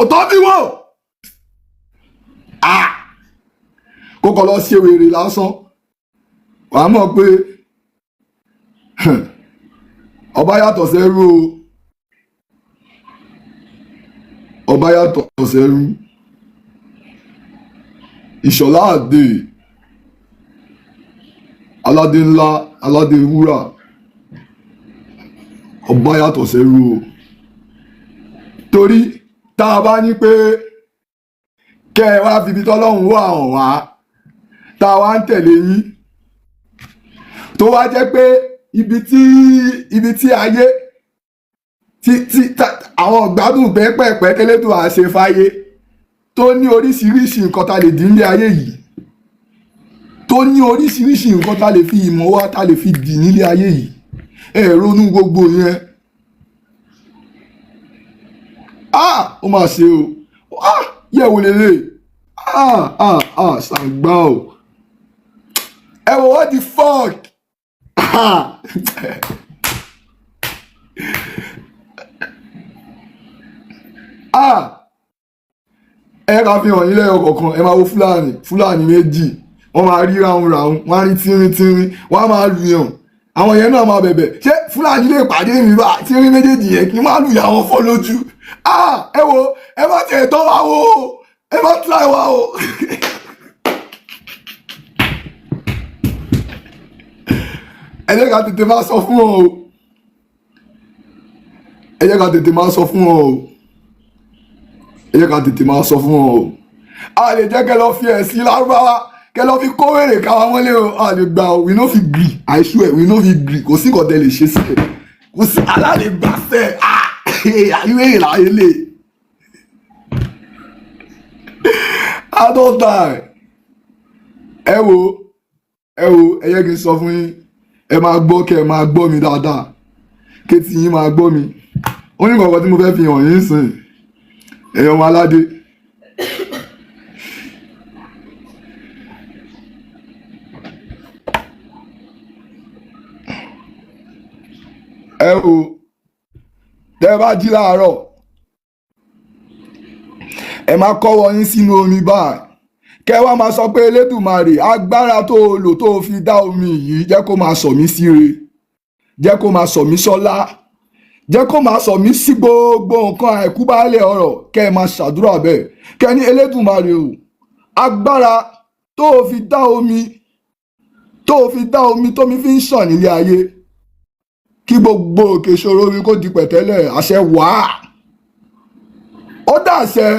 òtọ́ bí wọ́n kó kọ́ lọ ṣe wèrè lásán wàá mọ̀ pé ọba yàtọ̀ sẹ́rú o ọba yàtọ̀ sẹ́rú ìṣọ̀lá àdè aládé ńlá aládé wúrà ọba yàtọ̀ sẹ́rú o torí tá a bá ní pé kẹ́ ẹ wá fi ibi tọ́lọ́run wà hàn wá tá a wá ń tẹ̀lé yín tó wá jẹ́ pé ibi tí ayé tí àwọn gbádùn pẹ́pẹ́pẹ́ tẹ́lẹ̀ tó à ṣe fáyé tó ní oríṣiríṣi nǹkan tá lè dín nílé ayé yìí tó ní oríṣiríṣi nǹkan tá lè fi ìmọ̀ wá tá lè fi dì nílé ayé yìí ẹ ronú gbogbo yẹn ó mà ṣe o yẹ̀wò lélẹ̀ ṣàgbá o ẹ wò what the fuck ẹ ká fi hàn yín lẹ́yọ̀ kọ̀ọ̀kan ẹ máa wo fúlàní méjì wọ́n máa rí ráhùn wọ́n á rí tínrín wọ́n á máa lu yàn àwọn yẹn náà máa bẹ̀bẹ̀ ṣé fúlàní lè pàdé mi bá tínrín méjèèjì yẹn kí n má lù yà wọn fọ́ lójú ẹ wo ẹ má tiẹ̀ tọ́ wa wo ẹ má try wa o. ẹ jẹ́ ká tètè máa sọ fún ọ o ẹ jẹ́ ká tètè máa sọ fún ọ o ẹ jẹ́ ká tètè máa sọ fún ọ o a lè jẹ́ kẹ́ lọ fi ẹ̀sìn lárúbáwá kẹ́ lọ fi kó wèrè káwa mọ́lẹ̀ o a lè gbà o we no fit gree I swear we no fit gree kò sí nǹkan tẹ́ lè ṣe sílẹ̀ kò sí aláàlè gbàfẹ́ àyíwèrè láyé lè adult time ẹ wo ẹ yẹ kí n sọ fún yín ẹ máa gbọ́ kẹ́ ẹ máa gbọ́ mi dáadáa kétí yín máa gbọ́ mi ó ní nǹkan tí mo fẹ́ fi hàn yín sìn ẹ̀yin ọmọ aládé ẹ wo tẹ́ bá jí láàárọ̀ ẹ máa kọ́wọ́ yín sínú omi báyìí kẹ́ wá máa sọ pé Elédùmarè agbára tó o lò tó o fi dá omi yìí jẹ́ kó máa sọ mí síre jẹ́ kó máa sọ mí sọ́lá jẹ́ kó máa sọ mí sí gbogbo nǹkan àìkúbálẹ̀ ọ̀rọ̀ kẹ́ ẹ máa ṣàdúrà bẹ́ẹ̀ kẹ́ ní Elédùmarè o agbára tó o fi dá omi tómi fi ń ṣàn nílé ayé kí gbogbo òkè ìṣòro orí kó di pẹ̀tẹ́lẹ̀ àṣẹ wàá ó dàṣẹ.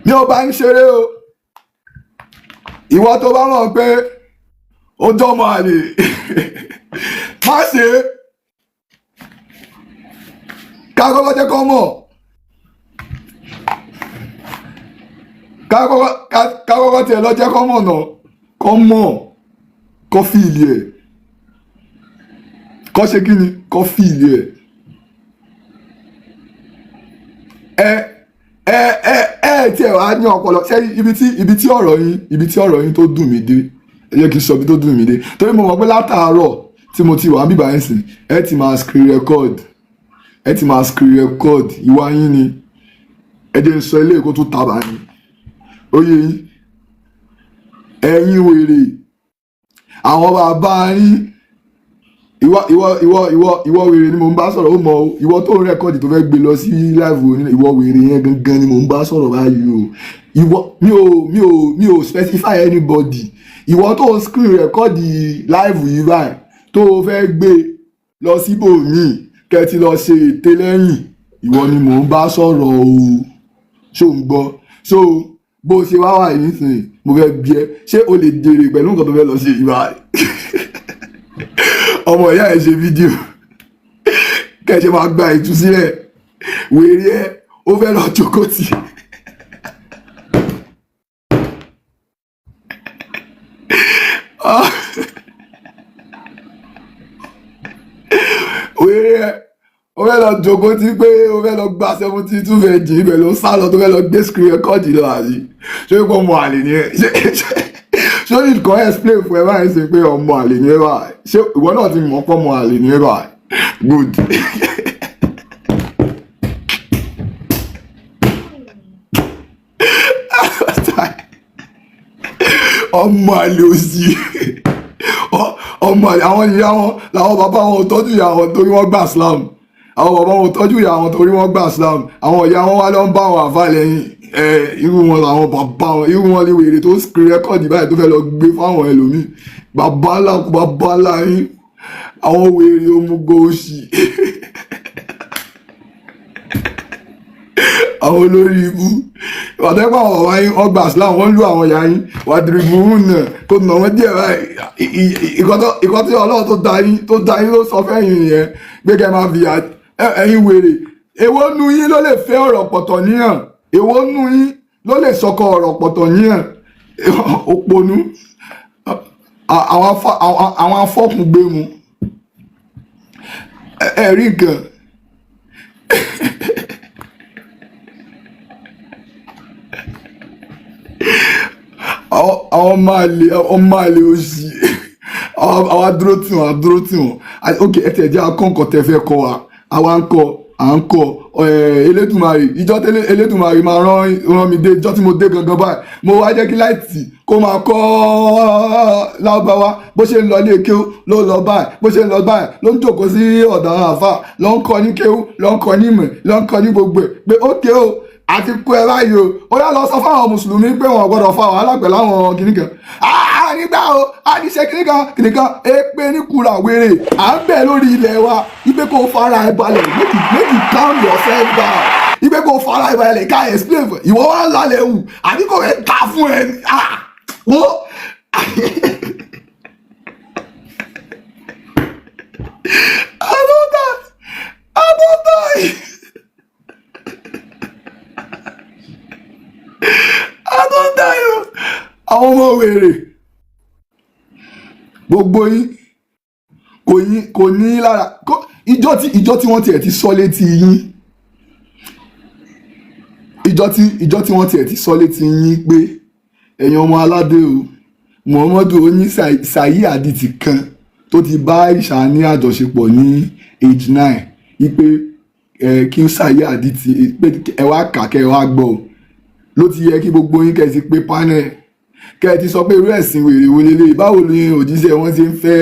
ní o bá ń ṣeré o ìwọ tó bá mọ̀ pé ó jọmọ àlè má ṣe ká kọ́kọ́ jẹ́ kọ́ mọ̀ ká kọ́kọ́ tiẹ̀ lọ jẹ́ kọ́ mọ̀ náà kọ́ mọ̀ kọ́ fìlì ẹ̀ kọ́ ṣe kí ni kọ́ fìlì ẹ̀ tí ẹ wá ní ọpọlọ ṣé ibi tí ọ̀rọ̀ yín tó dùn mí dé ẹ jẹ́ kí n sọ ibi tó dùn mí dé torí mo mọ̀ pé látàárọ̀ tí mo ti wà bíbá yín sìn ẹ ti máa screen record ìwà yín ni ẹ jẹ́ n sọ ilé ìkó tó tàbá yín oyè yín ẹ̀yin wèrè àwọn bàbá yín ìwọ wèrè ni mò ń bá sọ̀rọ̀ ó mọ̀ ìwọ tó ń rẹ́kọ̀dì tó fẹ́ gbé lọ sí láìvù ìwọ wèrè yẹn gangan ni mò ń bá sọ̀rọ̀ báyìí o ìwọ mi ò specify anybody ìwọ tó ń screen rẹ́kọ̀dì láìvù yìí báyìí tó fẹ́ gbé lọ síbòmíì kẹ́tì lọ ṣe ète lẹ́yìn ìwọ ni mò ń bá sọ̀rọ̀ o ṣó ń gbọ́ so bó ṣe wá wà yìí sìn mo fẹ́ bí ẹ ṣé o lè jèrè pẹ̀lú nǹkan tó fẹ́ lọ ṣe yìí báyìí ọmọ ìyá ẹ ṣe fídíò kẹṣẹ máa gba ìtúsílẹ̀ wèrè ẹ ó fẹ́ lọ jókòó tì wèrè ẹ ó fẹ́ lọ jókòó tí pé ó fẹ́ lọ gba 72 vẹ̀jì ibẹ̀ ló sá lọ tó fẹ́ lọ gbé screen record lọ àbí ṣé kò mọ àlè ni ẹ ṣé ní nǹkan explain fún ẹ báyìí ṣe pé ọmọ àlè ni ẹ báyìí ṣé ìwọ náà ti mọ̀ pọ́ ọmọ àlè ni ẹ báyìí good. ọmọ àlè òsì ọmọ àlè àwọn ìyá wọn làwọn bàbá wọn ò tọ́jú ìyá wọn torí wọ́n gbà Islam, àwọn bàbá wọn ò tọ́jú ìyá wọn torí wọ́n gbà Islam, àwọn ìyá wọn wá lọ ń bá àwọn àfa lẹ́yìn irú wọn làwọn bàbá wọn, irú wọn ni wèrè tó screen rẹ́kọ̀dì báyìí tó fẹ́ lọ gbé fáwọn ẹlòmíì, bàbá ńlá kú bàbá ńlá yín àwọn wèrè òmùgọ̀ òsì àwọn olórí ibú àtẹ́pọ̀ àwọn ọ̀wá yín ọgbà Islam wọ́n lù àwọn ìyá yín wà dìrìbù náà kó nà wọ́n díẹ̀ báyìí ìkọ́ tí Ọlọ́run tó dá yín ló sọ fẹ́yìn yẹn pé kẹ́ máa fi ẹ̀yin wèrè. Èwo nu yín ló lè fẹ́ ọ̀rọ̀ pọ̀tọ̀ níyàn? Èwo nu yín ló lè sọkọ ọ̀rọ̀ pọ̀tọ̀ níyàn? Òpònú àwọn afọ́kùn gbé mu ẹ̀rí gan. àwọn ọmọ àlè òsì àwọn adúró tí wọn ok ẹ tẹ̀ jẹ́ akọ́ǹkọ̀ tẹ fẹ́ kọ́ wa àwa à ń kọ́ Elédùmarè ìjọ tí Elédùmarè máa rán mi dé ìjọ tí mo dé gangan báyìí mo wá jẹ́ kí láìtì kó máa kọ́ Lárúbáwá bó ṣe ń lọ ilé kéwú ló lọ báyìí bó ṣe ń lọ báyìí ló ń jókòó sí ọ̀dọ̀ àwọn àfà ló ń kọ́ ní kéwú ló ń kọ́ ní ìmọ̀ ló ń kọ́ ní gbogbo ẹ̀ pé ókè o àti kú ẹ báyìí o ó yá lọ sọ fáwọn mùsùlùmí pé wọn gbọ́dọ̀ fa wàhálà pẹ̀lú àwọn kìnnìkan nígbà o àdìsẹ kìnnìkan èpè ní kura wèrè à ń bẹ̀ lórí ilẹ̀ wa ipe kò fara ẹ balẹ̀ make you calm yourself down ipe kò fara ẹ balẹ̀ ká explain fún ìwọ wa ń lálẹ́ wù àbí kò fẹ́ ta fún ẹ wo. Adọ́dáyọ̀ àwọn ọmọ wèrè gbogbo yín kò ní lára ìjọ tí wọ́n tiẹ̀ ti sọ létí yín ìjọ tí wọ́n tiẹ̀ ti sọ létí yín pé ẹ̀yin ọmọ aládé o Muhammadu oní sàyí àdìtì kan tó ti bá Àìṣà ní àjọṣepọ̀ ní age 9 wípé kí n sàyí àdìtì pé ẹ wá kà kẹ́ ẹ wá gbọ́ o ló ti yẹ kí gbogbo yín kẹ́ ẹ ti pé panel kẹ́ ẹ ti sọ pé irú ẹ̀sìn wèrè wo lélẹ̀ báwo ni òjíṣẹ́ wọn ṣe ń fẹ́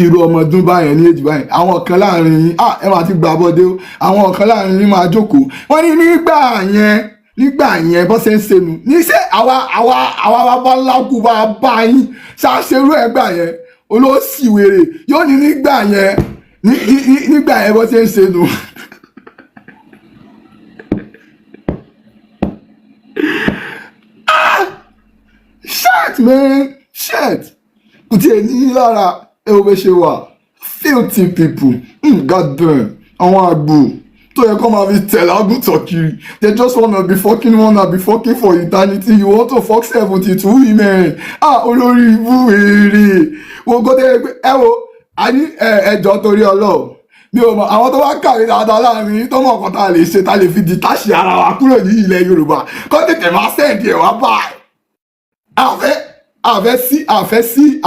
irú ọmọdún báyẹn ní èjì báyẹn àwọn kan láàrin yín ẹ máa ti gbà bọ́dé o àwọn kan láàrin yín máa jókòó wọ́n ní nígbà yẹn bọ́ ṣe ń ṣẹnu níṣẹ́ àwa bàbá ńlá kú bá bá yín ṣàṣerú ẹgbà yẹn olóòsì wèrè yóò ní nígbà yẹn bọ́ ṣe ń ṣẹnu. Shit man shit kò tiẹ̀ ní lára ẹ ò bẹ ṣe wà filthy people god damn àwọn àgbò tó yẹ kó máa fi tẹ̀lé àgùntàn kiri they just wanna be fucking for eternity you want to fuck 72 women olórí ibú èrè wo gbọ́dọ̀ ẹ wo àní ẹjọ́ torí Ọlọ́run mi ò mọ àwọn tó bá kàwé dáadáa láàrin tó mọ̀ ọ̀kan tá a lè ṣe tá a lè fi dìtáṣì ara wa kúrò ní ilẹ̀ Yorùbá kó tètè máa sẹ́ǹdì ẹ̀ wá báyìí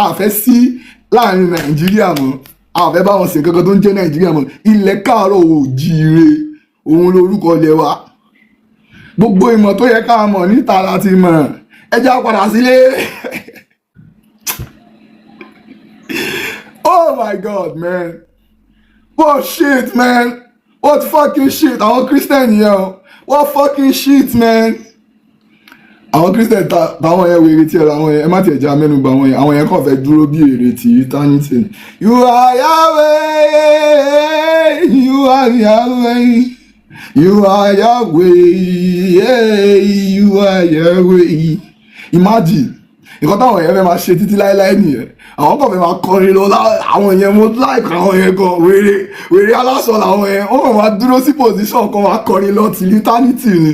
àfẹ́ sí láàrin Nàìjíríà mọ́ àfẹ́ báwọn ṣe kankan tó ń jẹ́ Nàìjíríà mọ́ ilẹ̀ káàárọ̀ oòjíire òun lórúkọ ilẹ̀ wa gbogbo ìmọ̀ tó yẹ ká mọ̀ níta láti mọ̀ ẹ já padà sílé. Oh my God man. What shit, man? What fucking shit? Àwọn Christian yẹn o. What fucking shit, man? Àwọn Christian táwọn yẹn wèrè tí ẹ làwọn yẹn ẹ má tiẹ̀ já mẹ́nu bà àwọn yẹn kàn fẹ́ dúró bí èrè tí eternity. You are Yahweh, you are Yahweh, you are Yahweh, yeah, you are Yahweh. Imagine nǹkan táwọn yẹn fẹ́ máa ṣe títí láéláé nìyẹn àwọn kan fẹ́ máa kọrin lọ àwọn yẹn mo like àwọn yẹn gan wèrè aláṣọ làwọn yẹn wọ́n kàn máa dúró sí position kan máa kọrin lọ till eternity ni.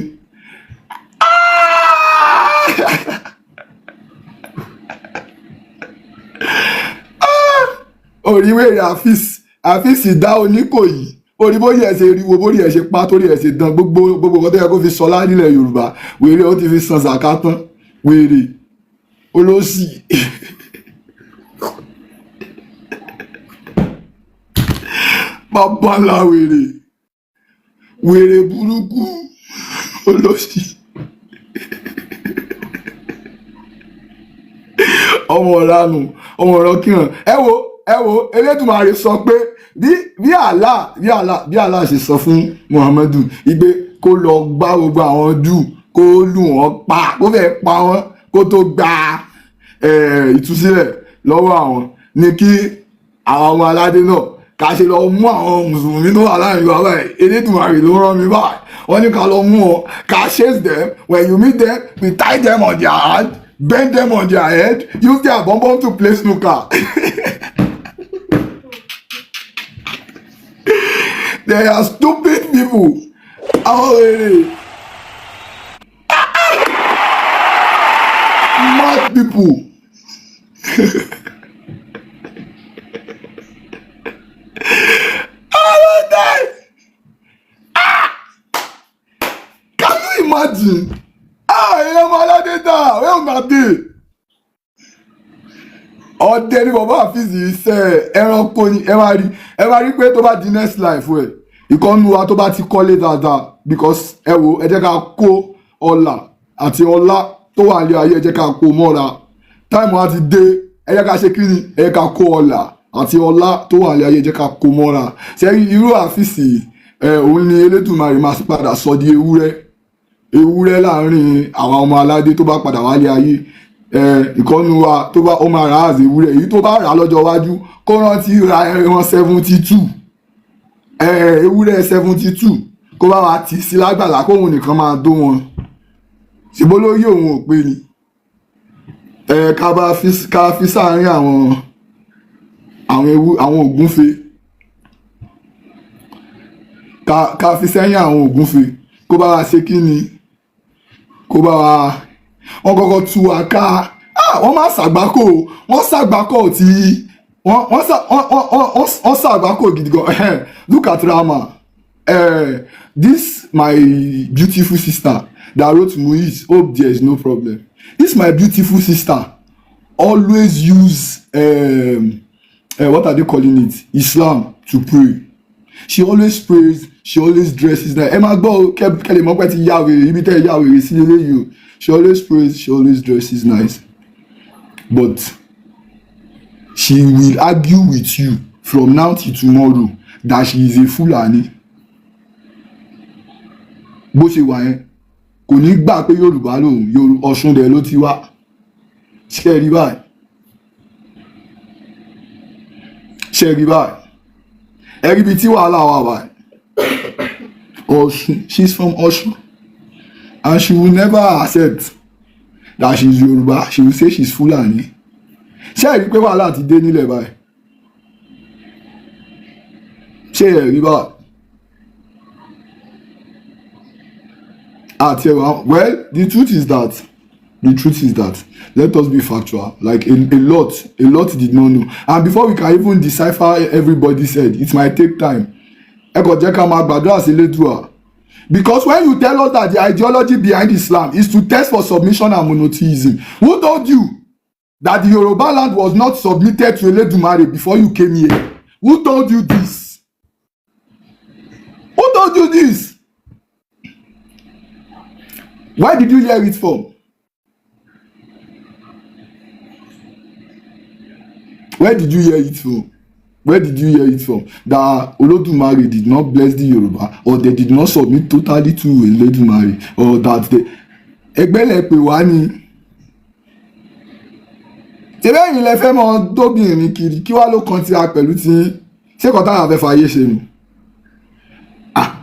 orí wèrè àfíìsì dá Oníkòyí orí bóyá ẹ ṣe ríwo bóyá ẹ ṣe pa torí ẹ ṣe dán gbogbo nǹkan tó yẹ kó fi sọlá nílẹ̀ Yorùbá wèrè ó ti fi san zakatan wèrè olóṣì. bàbá ńlá wèrè burúkú olóṣì ọmọ ọ̀ranù ọmọ ọ̀rọ̀ kíran ẹ wo Elédùmarè sọ pé bí Allah ṣe sọ fún Muhammadu igbe kó lọ gbá gbogbo àwọn Júù kó lù wọ́n pa kó fẹ́ pa wọ́n kó tó gba ìtúsílẹ̀ lọ́wọ́ àwọn ní kí àwọn ọmọ aládé náà ká ṣe lọ mú àwọn mùsùlùmí tó wà láàrin wa báyìí Elédùmarè ló rán mi báyìí wọ́n ní ká lọ mú wọn ká chase them when you meet them we tie them on their hand bend them on their head use their bum bum to play snooker. They are stupid people. Mad people. I will die. Can you imagine? Ẹ̀yẹ́ máa ládé dá, where una dey? Ọdẹ ni bàbá àfíìsì iṣẹ́ ẹranko ni ẹ máa rí pé tó bá di next life ẹ̀ ìkọ́nù wa tó bá ti kọ́lé dáadáa because ẹ jẹ́ ká kó ọlà àti ọlá tó wà ní ayé ẹ jẹ́ ká kó mọ́ra táìmù wa ti dé ẹ jẹ́ ká ṣe kí ni ẹ jẹ́ ká kó ọlà àti ọlá tó wà ní ayé ẹ jẹ́ ká kó mọ́ra ṣe irú àfíìsì òun ni Elédùmarè máa sì padà sọ di ewúrẹ́ láàrin àwọn ọmọ aládé tó bá padà wálé ayé ìkọ́nù wa tó bá ó máa rà á àti ewúrẹ́ èyí tó bá rà á lọ́jọ́ iwájú kó rántí ra ẹran 72 ewúrẹ́ 72 kó bá wa tì sí lágbàlá kóun nìkan máa dó wọn ṣùgbọ́n lórí òun ò pé ni ká fi sáàárín àwọn ògúnfe ká fi sẹ́yìn àwọn ògúnfe kó bá wa ṣe kí ni kó bá wa wọ́n kọ́kọ́ tú wa ká wọ́n má ṣàgbákò wọ́n ṣàgbákò tí wọ́n ṣàgbákò gidi gan look at Rama this my beautiful sister that wrote Muiz hope there is no problem this my beautiful sister always use what are they calling it Islam to pray she always prays she always dresses nice ẹ máa gbọ́ kẹ́lẹ́ mọ́pẹ́ ti yá wèrè ibi tẹ́ yá wèrè sí lélẹ́yìí o she always prays she always dresses nice but she will argue with you from now till tomorrow that she is a Fulani bó ṣe wà yẹn kò ní gbà pé Yorùbá lòun Ọ̀ṣun dẹ̀ ló ti wá ṣe rí báyìí ẹ rí ibi tí wàhálà wà báyìí Ọ̀ṣun she's from Ọ̀ṣun and she will never accept that she is Yoruba she will say she is Fulani ṣé ẹ rí pé wàhálà ti dé nílẹ̀ báyìí ṣé ẹ rí báyìí àti ẹwà well the truth is that let us be factual like a lot did not know and before we can even decipher everybody's head it might take time ẹ kò jẹ́ ká máa gbàdúrà sí Elédùà because when you tell us that the ideology behind Islam is to test for submission and monotheism who told you that the Yoruba land was not submitted to Eledumare before you came here who told you this where did you hear it from where did you hear it from that Olodumare did not bless the Yoruba or they did not submit totally to Eledumare or that they ẹgbẹ́lẹ̀ pè wá ní ṣẹlẹ̀ yìí lẹ fẹ́ mọ dóbìnrin kiri kí wá ló kàn tí a pẹ̀lú tí ṣé kò táwọn afẹ́ fàyè ṣe nù.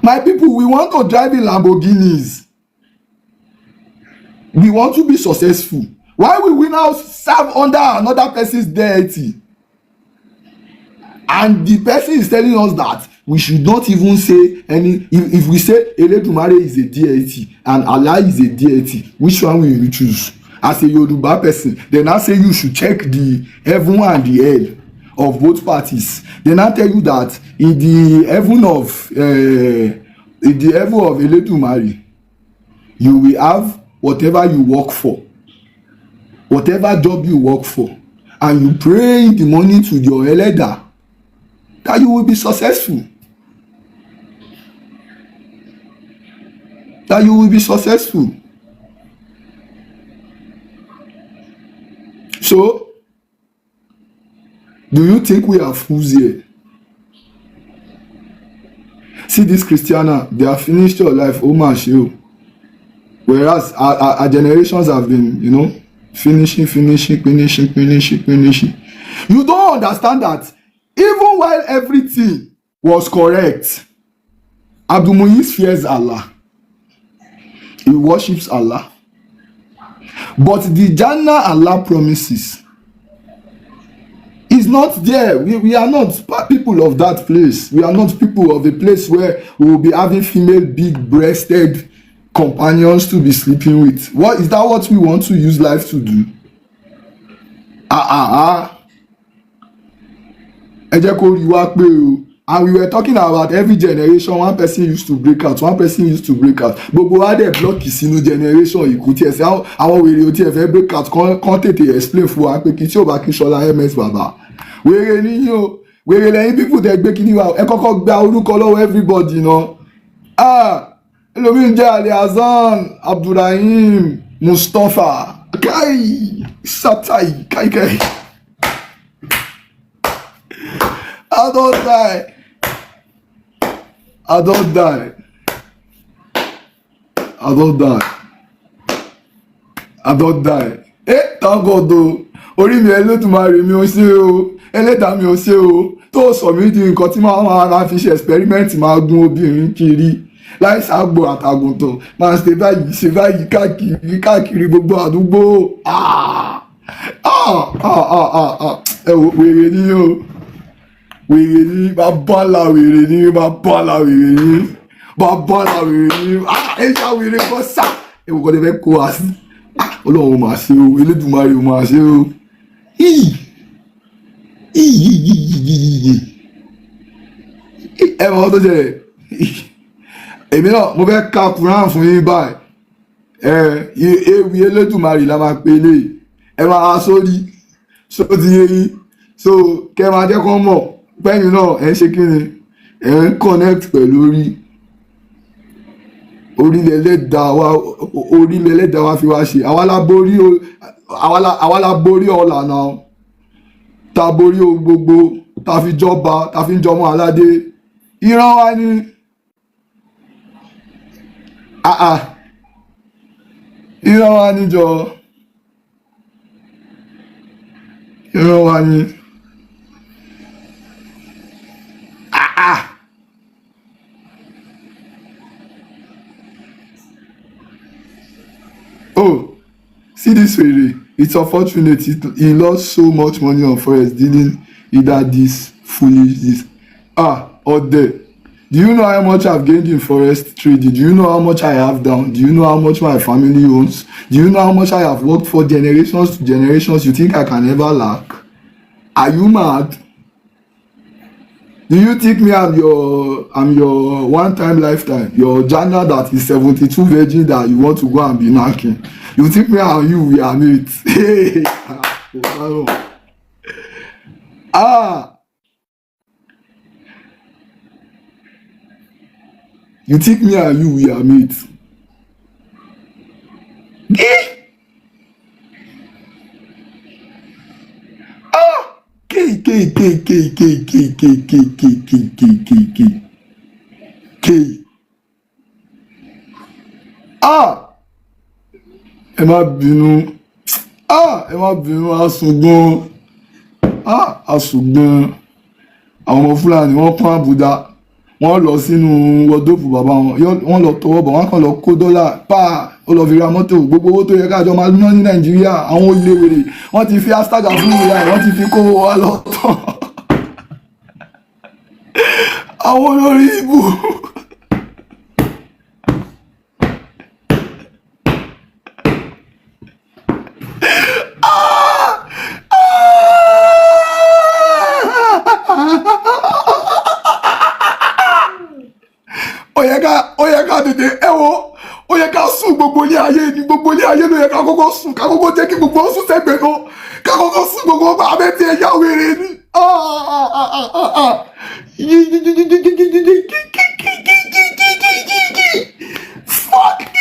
My people we want to drive in Lamborghinis we want to be successful why will we now serve under another person's deity? And the person is telling us that we should not even say any if we say Eledumare is a deity and Allah is a deity which one will you choose as a Yoruba person? They now say you should check the heaven and the hell of both parties. They now tell you that in the heaven of Eledumare you will have whatever you work for, whatever job you work for, and you pray in the morning to your Eleda that you will be successful. that you will be successful. So, do you think we are fools here? See this Christiana, they have finished your life, oh my show. Whereas our generations have been, finishing. You don't understand that even while everything was correct, Abdul Muiz fears Allah. He worships Allah. But the Jannah Allah promises is not there. We are not people of that place. We are not people of a place where we will be having female big-breasted companions to be sleeping with. What is that? What we want to use life to do? Ẹ jẹ́ kó rí wa pé o. And we were talking about every generation, one person used to break out, gbogbo wa dẹ̀ blọọkì sínú generation yìí kò tiẹ̀ sí àwọn wèrè ò tiẹ̀ fẹ́ break out kán tètè explain fún wa pé kí tí ò bá kí Ṣọlá ms bàbá wèrè níyìn o, wèrè lẹ́yìn people tẹ̀ gbé kíní wa ẹ kọ́kọ́ gba orúkọ lọ́wọ́ everybody náà. Ẹlòmíín jẹ́ Ali Hasan, Abdulrahim, Mustapha, Kai, Satai, Kai. I don't die. Thank God o. Orí mi Ẹlẹ́dùmarè mi ò ṣe o. Ẹlẹ́dàá mi ò ṣe o. Tó sọ mí di nǹkan tí máa fi ṣe experiment máa gún obìnrin kiri. Láì ṣàgbò àtàgùntàn. Máa ṣe báyìí káàkiri gbogbo àdúgbò. Ẹ wò wèrè ni o. Wèrè ní bàbá ńlá wèrè ní ẹ̀yà wèrè kọ́ sá ẹ̀wọ̀n kọ́ lè fẹ́ kó wa sí Ọlọ́run ò máa ṣe o, Elédùmarè ò máa ṣe o. Ẹ mọ̀ ọ́ tó ṣẹlẹ̀ èmi náà mo fẹ́ ka Quran fún yín báyìí ewì Elédùmarè la máa pe lé ẹ máa sórí sóti yẹn so kẹ máa jẹ́ kó mọ̀ bẹ́ẹ̀ni náà ẹ̀ ń ṣe kí ni ẹ̀ ń connect pẹ̀lú orílẹ̀ ẹlẹ́dàá wa fi wá ṣe àwa la borí ọ̀la náà ta borí ohun gbogbo ta fi jọba ta fi ń jọmọ aládé ìran wa ni ìran wa ni jọ ìran wa ni. Oh, see this way. It's unfortunate. He lost so much money on forex dealing either this foolish this. Or there. Do you know how much I've gained in forex trading? Do you know how much I have down? Do you know how much my family owns? Do you know how much I have worked for generations to generations? You think I can ever lack? Are you mad? Do you think me I'm your one-time lifetime, your Jannah that is 72 virgin that you want to go and be knocking? You think me and you we are mates? Hey, you think me and you we are mates? K. Ẹ má bínú. Asùngbọ́n. Asùngbọ́n. Àwọn ọmọ Fúlàní wọ́n pọ́n àbùdá. Wọ́n lọ sínú wọ́dọ́pù bàbá wọn. Wọ́n lọ tọwọ́ bọ̀ wọ́n kàn lọ kó dọ́là ó lọ fi ra mọ́tò gbogbo owó tó yẹ káàjọ máa ná ní Nàìjíríà àwọn olè wèrè wọ́n ti fi astaga fún ìyá ẹ̀ wọ́n ti fi kó wa lọ tán àwọn olórí ibù. Ó yẹ ká tètè ó yẹ ká sùn gbogbo ilé ayé ni gbogbo ilé ayé ló yẹ ká kọ́kọ́ sùn ká kọ́kọ́ jẹ́ kí gbogbo ó sùn sẹ́gbẹ̀ẹ́ náà ká kọ́kọ́ sùn gbogbo ọba abẹ́tí ẹ̀yà wèrè ni. Fuck.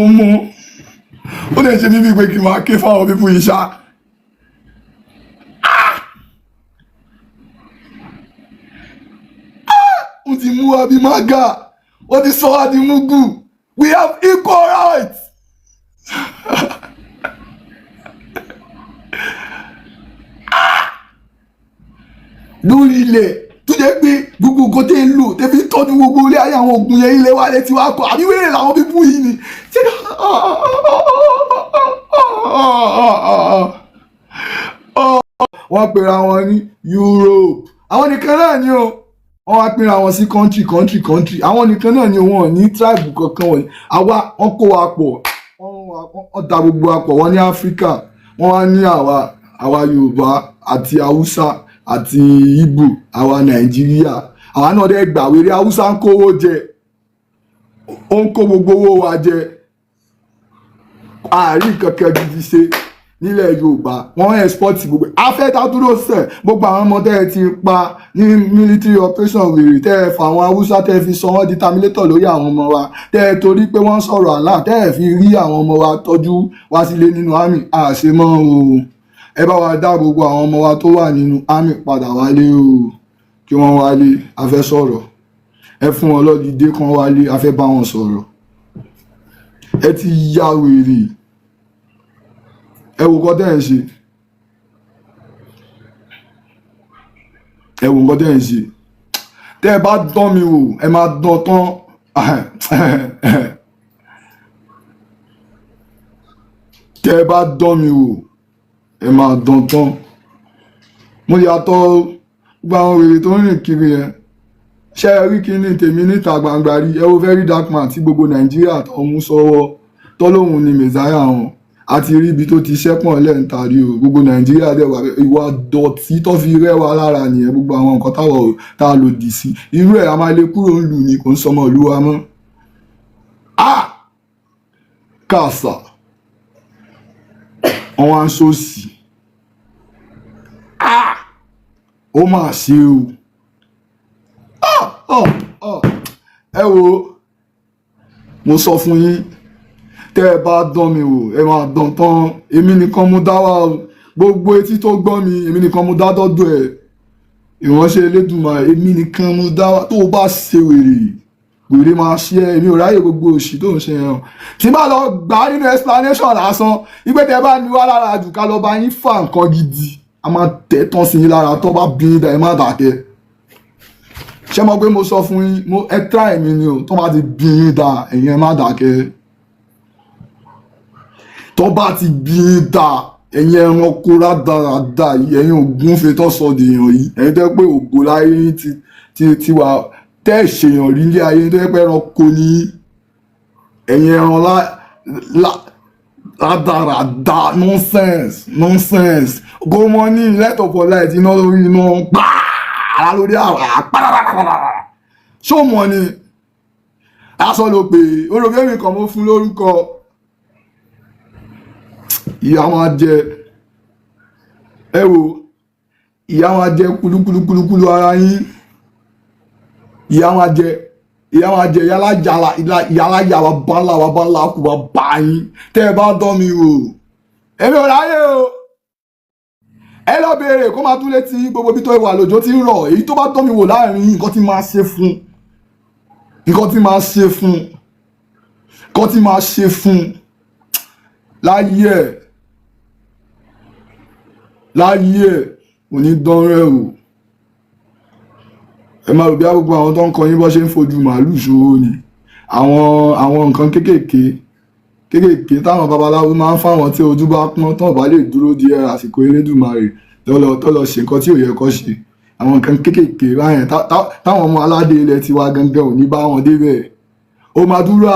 ọmọ ó lè ṣe bíbí pé kí n máa ké fáwọn pípú yìí ṣá. Wọ́n ti mú wa bí mága, wọ́n ti sọ wá di mugu. We have equal rights. Lórí ilẹ̀ tó jẹ́ pé gbogbo nǹkan tẹ́ ń lò tẹ́ fi tọ́jú gbogbo ilé ayé àwọn ògùn yẹn ilé wa létí wa kọ́ àbí wẹ́rẹ́ làwọn pípú yìí ni. Wọ́n pera wọn ní Europe, àwọn nìkan náà ni o. Wọ́n wá pera wọn sí country. Àwọn nìkan náà ni wọn ní tribe kankan wọ̀nyí. Àwa wọ́n kó wa pọ̀, wọ́n da gbogbo wa pọ̀. Wọ́n ní Áfíríkà, wọ́n wá ní àwa Yorùbá àti Haúsá àti Ìgbò, àwa Nàìjíríà. Àwa náà dẹ́ gbà wéré. Haúsá ń kówó jẹ, ó ń kó gbogbo owó wa jẹ. Àárín kankan gidi ṣe nílẹ̀ Yorùbá, wọ́n export gbogbo afẹ́ta dúró sẹ̀. Gbogbo àwọn ọmọ tẹ́ ẹ ti pa ní military operation wèrè, tẹ́ ẹ fa àwọn Haúsá tẹ́ ẹ fi sọ wọ́n di terminator lórí àwọn ọmọ wa, tẹ́ ẹ torí pé wọ́n sọ̀rọ̀ àlá, tẹ́ ẹ fi rí àwọn ọmọ wa tọ́jú wá sílé nínú army. Àṣemọ́ o, ẹ bá wa dá gbogbo àwọn ọmọ wa tó wà nínú army padà wálé o, kí wọ́n wálé. A fẹ́ sọ̀rọ̀, ẹ fún wọn lọ́dìdé kan wálé, a fẹ́ bá wọn sọ̀rọ̀. Ẹ ti ya wèrè, ẹ wo nǹkan tẹ́ ẹ̀ ń ṣe, ẹ wo nǹkan tẹ́ ẹ̀ ń ṣe. Tẹ́ ẹ bá dán mi wò ẹ máa dán tán. Tẹ́ ẹ bá dán mi wò ẹ máa dán tán. Mo yàtọ̀ gbogbo àwọn wèrè tó ń rìn kiri yẹn. Ṣé ẹ rí kíní tèmi níta gbangba rí? Ẹ wo very dark man tí gbogbo Nàìjíríà tó mú sọ́wọ́ tọ́lóhùn ni mẹ̀sáyà wọn. A ti rí ibi tó ti ṣẹ́pọ̀n lẹ́ǹtàrí o. Gbogbo Nàìjíríà dẹ̀ wà ìwà dọ̀tí tó fi rẹ́wà lára nìyẹn. Gbogbo àwọn nǹkan tá a lòdì sí, irú ẹ̀ a máa lè kúrò ń lù ní, kò ń sọmọ ìlú wa mọ́. Kàṣà wọ́n wá ń ṣòsì. Ó mà ṣe o. Ẹ wo, mo sọ fún yín, tẹ́ ẹ bá dán mi wò ẹ máa dán tán. Èmi nìkan mo dá wà o. Gbogbo etí tó gbọ́ mi, èmi nìkan mo dá dọ́dọ̀ ẹ̀. Ìránṣẹ́ Elédùmarè, èmi nìkan mo dá wà. Tó o bá ṣe wèrè máa ṣe ẹ́. Èmi ò ráyè gbogbo òṣì tó ń ṣe yẹn. Tí bá lọ gbà nínú explanation lásán, ìgbé tẹ́ bá ní wá lára jù ká lọ bá yín fà nǹkan gidi, a máa tẹ̀ tán sí yín lára. Tó bá bí yín dá ẹ má dàkẹ́. Ṣé mo pé mo sọ fún yín, ẹ try mi ni o. Tó bá ti bí yín dá ẹ̀yin ẹ má dàkẹ́. Tó bá ti bí yín dá ẹ̀yin ẹranko rádaràda yìí, ẹ̀yin ògúnfe tó sọ dèèyàn yìí, ẹ̀yin tẹ́ pé ògbó láyé ti wà tẹ́ ṣèyàn rí ilé ayé tó yẹ pé ẹranko ní ẹ̀yin ẹran rádaràda nonsense gómọ ní lẹ́tọ̀ for light iná lórí iná pààrà lórí àpàràràràrà. Ṣó mọ̀ ni aṣọ ló pè é, olùgbé kan mo fún lórúkọ. Ìyá máa jẹ, ẹ wo, ìyá máa jẹ kúlúkúlúkúlú ara yín. Ìyá máa jẹ yálà wa bánlá kù wá bá yín. Tẹ́ ẹ bá dán mi wò èmi ò ráyè o. Ẹ lọ béèrè kó máa tún létí gbogbo ibi tó ìwà lòjó ti ń rọ̀. Èyí tó bá dán mi wò láàrin nǹkan tí máa ṣe fún láyé ẹ̀ kò ní dán rẹ̀ o. Ẹ máa rò bí gbogbo àwọn tó ń kọ yín bọ́ ṣe ń fojú màálù ṣòro ni. Àwọn nǹkan kéékèèké táwọn babaláwo máa ń fáwọn tí ojú bá pọ́n tán bá lè dúró di àsìkò Elédùmarè tó lọ ṣe nǹkan tí ò yẹ kó ṣe. Àwọn nǹkan kéékèèké báyẹn táwọn ọmọ aládé ilẹ̀ tiwa gangan ò ní bá wọn débẹ̀. Ó máa dúró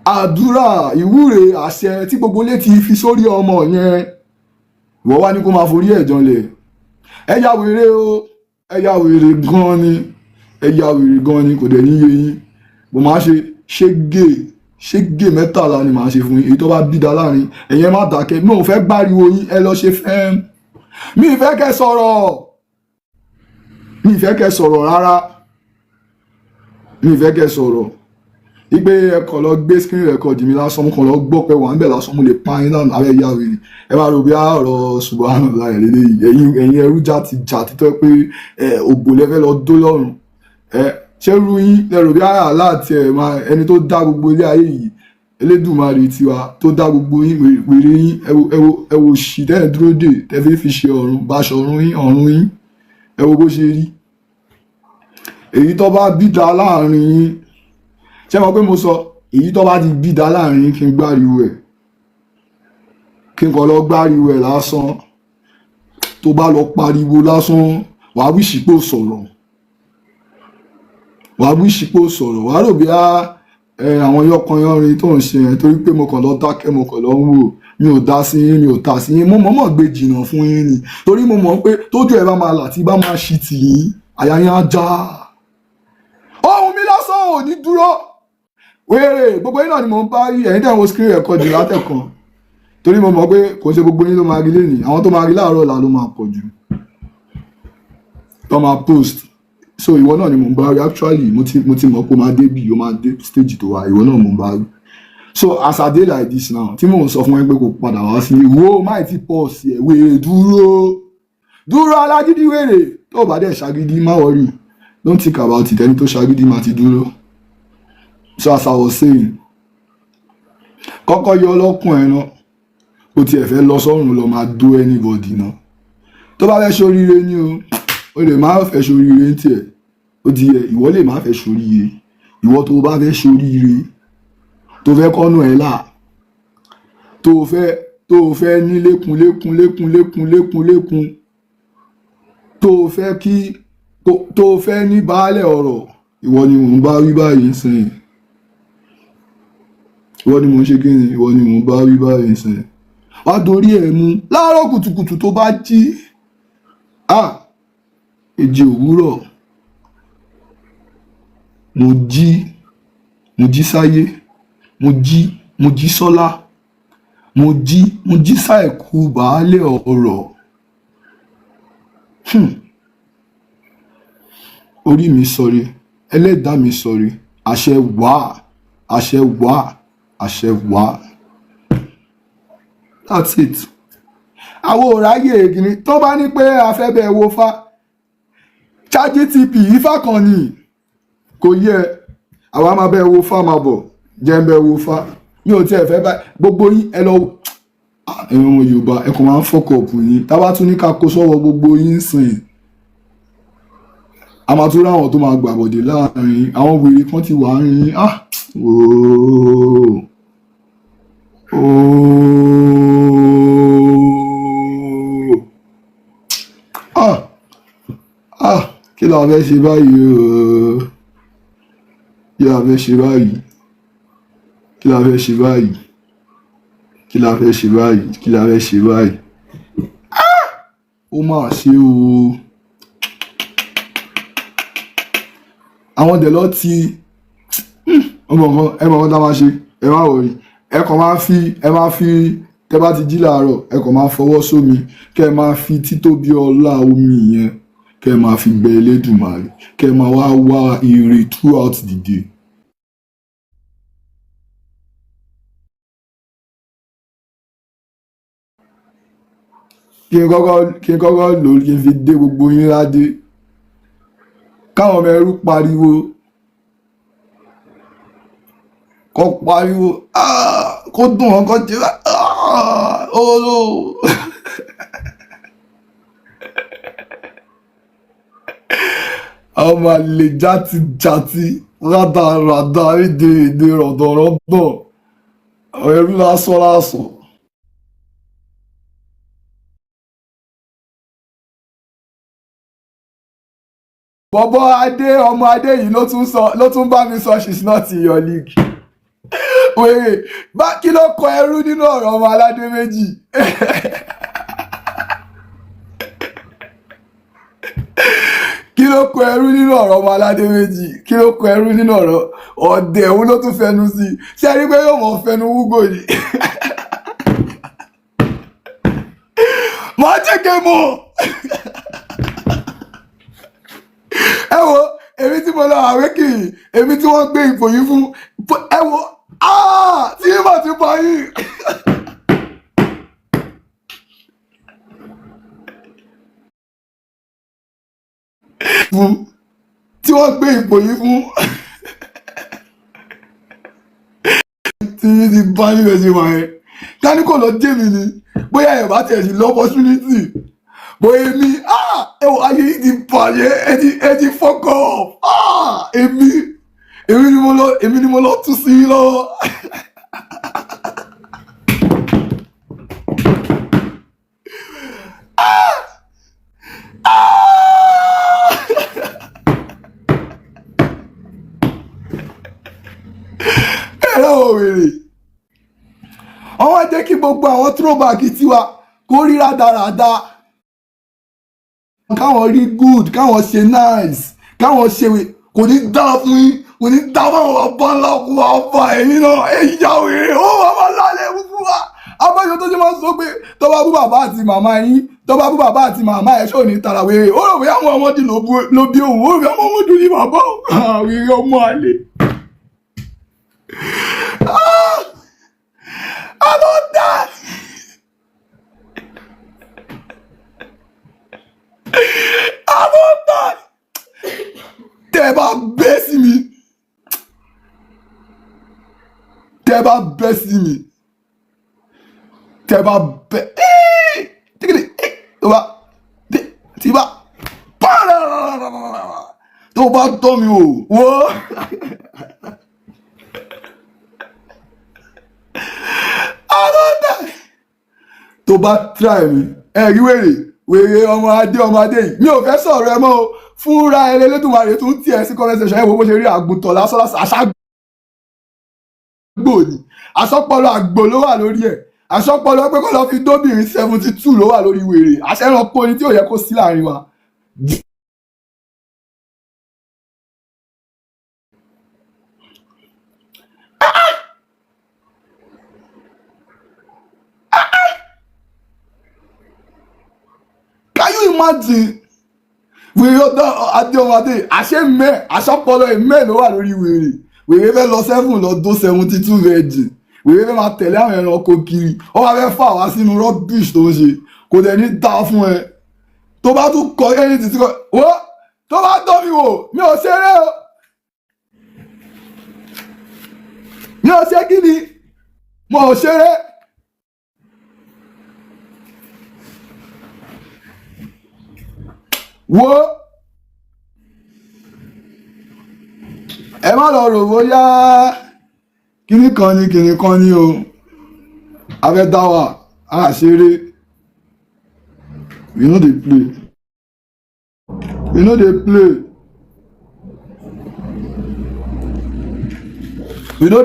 àdúrà ìwúre àṣẹ tí gbogbo ilé ti fi sórí ọmọ yẹn. Ìwọ wá ní kó máa forí ẹ̀ janlẹ̀. Ẹ ya wèrè o, ẹ ya wèrè gan ni, kò dẹ̀ ní yé yín. Mo máa ṣe ṣégè mẹ́tàlá ni màá ṣe fún yín. Èyí tó bá bídà láàrin ẹ̀yin má dákẹ́. Mi ò fẹ́ gbáriwo yín, ẹ lọ ṣe fẹ́m. Mi ì fẹ́ kẹ́ sọ̀rọ̀. mi ìfẹ́ kẹ́ sọ̀rọ̀ rárá, mi ìfẹ́ kẹ́ sọ̀rọ̀ wípé ẹ kàn lọ gbé screen record mi lásán, mo kàn lọ gbọ́ pé wà ń bẹ̀ lásán, mo lè pa yín náà abẹ́ yá wèrè. Ẹ máa rò bí ọ̀rọ̀ subhanallah lélẹ́yìí, ẹ̀yin ẹrú játi títọ́ pé ògbó lẹ́fẹ́ lọ dó lọ́rùn. Ṣé rú yín lẹ́rù bí àlá àti ẹni tó dá gbogbo ilé ayé yìí, Elédùmarè tiwa tó dá gbogbo yín wèrè yín, ẹ wo ṣì tẹ́ ẹ̀ dúró dè tẹ́ fi ṣe ọ̀run báṣọ ọ̀run yín, ẹ wo bó ṣe rí. Èyí tó bá bí da láàrin yín, ṣé mo pé mo sọ èyí tó bá ti bí da láàrin yín kí n gbáriwo ẹ̀, kí n kàn lọ gbáriwo ẹ̀ lásán. Tó bá lọ pariwo lásán wàá wíṣì pé ó sọ̀rọ̀, wàá rò bí àwọn yọkanyọrin tó ń ṣe yẹn torí pé mo kàn lọ dákẹ́, mo kàn lọ ń wò, mi ò dá sí yín, mi ò ta sí yín, mo mọ̀ọ́mọ̀ gbé jìnnà fún yín ni torí mo mọ̀ pé tójú ẹ bá máa là tí bá máa ṣì tì yín àyà yín á já. Ohun mi lásán ò ní dúró wéèrè, gbogbo yín náà ni mo ń bá rí, ẹ̀yin tẹ̀ ń wo screen record látẹ̀kan torí mo mọ̀ pé kò ṣe gbogbo yín ló máa rí lénìí, àwọn tó máa rí láàárọ̀ ọ̀la ló máa pọ̀ jù tó máa post. So ìwọ náà ni mo ń bá rí, actually mo ti mọ̀ pé ó máa dé bí ó máa dé stage tó wà, ìwọ náà mo ń bá rí. So as I dey like this now tí mò ń sọ fún ẹ pé kò padà wá sí wo máì tí pọ̀ sí ẹ̀ wéèrè dúró alágídí wéèrè, tó o bá dẹ̀ ṣagídí má worry, don't think about it, ẹni tó ṣagídí máa ti dúró. So as I was saying, kọ́kọ́ yọ ọlọ́kùn ẹ̀ náà, ó tiẹ̀ fẹ́ lọ sọ́run lọ máa dó anybody náà. Tó bá fẹ́ ṣoríire ní o lè má fẹ́ ṣoríire ní tiẹ̀, ó di ẹ̀ ìwọ lè má fẹ́ ṣoríire. Ìwọ tó bá fẹ́ ṣoríire, tó fẹ́ kọ́nù ẹ̀ là, tó fẹ́ ní lékun, tó fẹ́ ní baálẹ̀ ọ̀rọ̀, ìwọ ni mò ń bá wí báyìí sìn. Ìwọ ni mò ń ṣe kí ni, ìwọ ni mò ń bá wí báyìí sìn. Wá dorí ẹ̀ mú láàárọ̀ kùtùkùtù tó bá jí, èjì òwúrọ̀, mo jí sáyé, mo jí sọ́lá, mo jí sáìkú baálẹ̀ ọ̀rọ̀. Orí mi sọre, ẹlẹ́dàá mi sọre, àṣẹ wà. That's it. Àwọn òráyè ìgbìmí tó bá ní pé afẹ́bẹ̀ wo fa ChatGPT ifá kan ni kò yẹ, àwa máa bẹ wo fa máa bọ̀ jẹ́ ń bẹ wo fa, mi ò tiẹ̀ fẹ́ bá gbogbo yín ẹ lọ ẹ̀wọ̀n Yorùbá ẹ kàn máa ń fọ́kọ̀ọ̀pù yín, tá bá tún ní ká kó sọ́wọ́ gbogbo yín sìn, a máa tún ráwọn tó máa gbàbọ̀dé láàrin àwọn wèrè kan ti wà ń rin kí la fẹ́ ṣe báyìí ó máa ṣe o. Àwọn dẹ̀ lọ ti ọmọ kan tá máa ṣe, ẹ má wọrí, ẹ máa fi tẹ bá ti jí láàárọ̀ ẹ kàn máa fọwọ́ sómi, kẹ máa fi títóbi ọlá omi yẹn kẹ máa fi bẹ Elédùmarè, kẹ máa wá ire throughout the day. Kí n kọ́kọ́ lò kí n fi dé gbogbo yín ládé, káwọn ọmọ ẹrú pariwo, kọ́ pariwo kó dùn wọn kọ́ jẹ́ olóò. Ọmọ àlè játijàti rádaràdà èdè rọ̀dọ̀rọ̀dọ̀ ẹrú lásán. Bọ̀bọ̀ ọmọ Adé yìí ló tún bá mi sọ she's not in your league. Wèrè bá kí ló kọ ẹrú nínú ọ̀rọ̀ ọmọ aládé méjì. Kí ló kọ ẹrú nínú ọ̀rọ̀ ọmọ aládé méjì? Kí ló kọ ẹrú nínú ọ̀rọ̀ ọ̀dẹ̀ òun ló tún fẹnu sí? Ṣé ẹ rí pé yóò mọ̀ fẹnu wúgò yìí? Màá jẹ́ kẹ́ mọ̀. ẹ wo èmi tí mo lọ àwé kì í èmi tí wọ́n gbé ipò yìí fún ẹ wo tí mo ti bọ yìí. tí wọ́n gbé ipò yìí fún tí ti bá yín lọ sí wa yẹn ká ní kò lọ jẹ́ mi ni bóyá ẹ̀ bá tẹ̀ sí lọ́pọ́súnítì bóyá èmi ẹ wò ayé yìí ti bàjẹ́ ẹ ti fọ́kọ̀ èmi ni mo lọ tún sí i lọ́wọ́. Wèrè àwọn jẹ́ kí gbogbo àwọn throwback tiwa kó rí rádaràda káwọn rí good káwọn ṣe nice káwọn ṣe kò ní dá fún yín kò ní dá fún àwọn ọba ńlá kú ọba ẹ̀yìn náà ẹ̀yà wèrè ó bàbá lálẹ́ fún wa abájọ tó ṣe máa ń sọ pé tó bá bú bàbá àti màmá yín tó bá bú bàbá àti màmá ẹ̀ ṣó ní tara wèrè ó rò pé àwọn ọmọdé ló bí òun ó rò pé àwọn ọmọdé ní bàbá wèrè ọmọ àlè. I don't die. I don't die. Tẹ́ bá bẹ́ sí mi. Tẹ́ bá bẹ́ sí mi. Tẹ́ bá bẹ́. Tó bá. Tí bá. Tó bá tọ́ mi wò. Tó bá try mi rí wèrè ọmọdé yìí mi ò fẹ́ sọ̀rọ̀ ẹ mọ́ o fúnra Elédùmarè tún tiẹ̀ sí comment section ẹ wo bó ṣe rí àgùntàn lásán àṣàgbò ni àṣọpọlọ àgbò ló wà lórí ẹ̀ àṣọpọlọ pé kó lọ fi dóbìnrin 72 ló wà lórí wèrè àṣẹranko ni tí ò yẹ kó sí láàrin wa. Imagine wèrè ọdọ adé ọmọdé àṣọpọlọ ẹmẹ ló wà lórí wèrè fẹ́ lọ 7 lọ dó 72 virgin wèrè fẹ́ máa tẹ̀lé àwọn ẹranko kiri ó wá fẹ́ fà wá sínú rubbish tó ń ṣe kò dẹ̀ ní dá fún ẹ tó bá tún kọ ẹni títí kọ wó tó bá tọ́ mi wò mi ò ṣeré o mi ò ṣe kí ni mo ò ṣeré. Wo ẹ má lọ rò bóyá kíní kan ni o abẹ́ Dawah àṣeré we no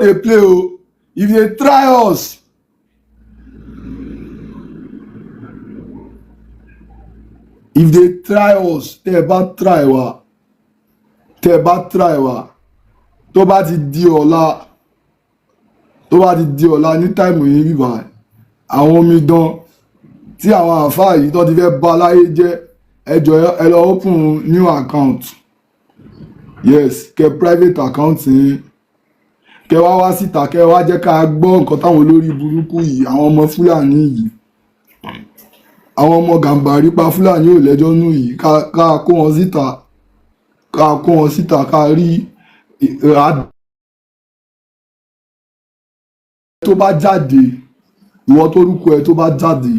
dey play o if you dey try us. If they try us tẹ́ ẹ bá try wa tó bá ti di ọ̀la ní táìmù yìí bíbá àwọn omidan tí àwọn àfáà yìí tó ti fẹ́ bà láyé jẹ́ ẹ jọ̀ọ́ ẹ lọ open new account yes kẹ private account yín kẹ wá síta kẹ wá jẹ́ ká gbọ́ nǹkan táwọn olórí burúkú yìí àwọn ọmọ Fúlàní yìí àwọn ọmọ Gàmbàrí pa Fúlàní ò lẹ́jọ́ nù yìí ká kó wọn síta ká rí tó bá jáde ìwọ tó rúkọ ẹ tó bá jáde